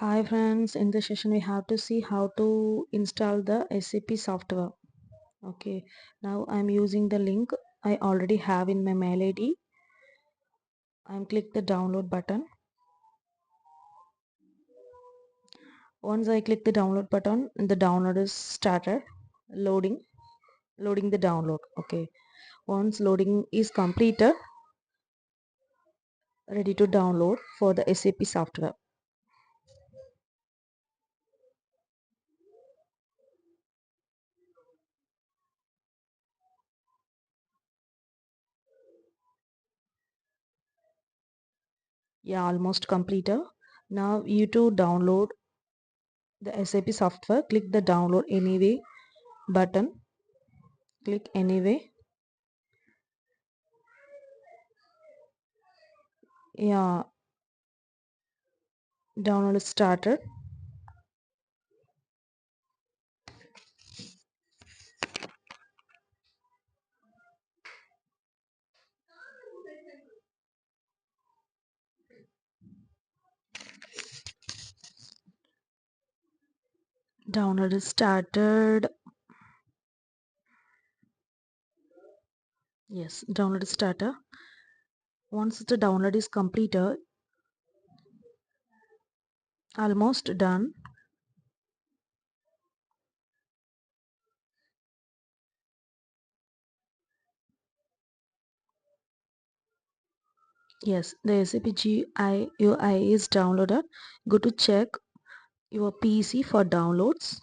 Hi friends, in this session we have to see how to install the SAP software. Okay, now I'm using the link I already have in my mail ID. I'm click the download button. Once I click the download button, the download is started loading the download. Okay, once loading is completed, ready to download for the SAP software. Yeah, almost completed. Now you to download the SAP software, click the download anyway button. Click anyway. Yeah, download is started. Download is started. Yes, download is started. Once the download is completed, almost done. Yes, the SAP GUI is downloaded. Go to check your PC for downloads.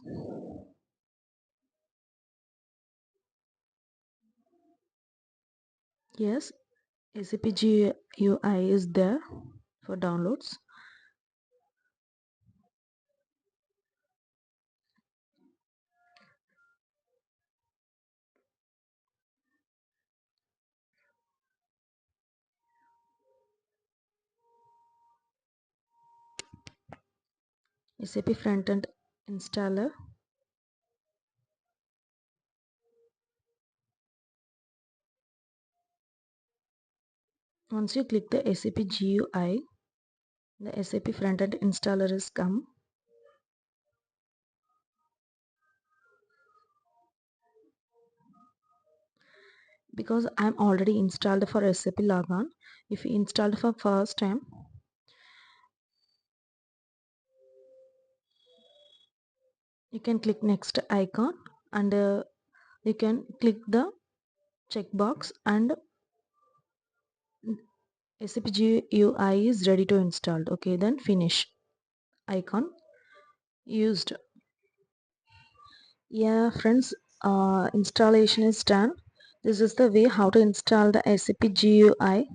Yes, SAP GUI is there for downloads. SAP front-end installer. Once you click the SAP GUI, the SAP front-end installer is come. Because I'm already installed for SAP Logon. If you installed for first time, you can click next icon and you can click the checkbox and SAP GUI is ready to install. Okay, then finish icon used. Yeah, friends, installation is done. This is the way how to install the SAP GUI.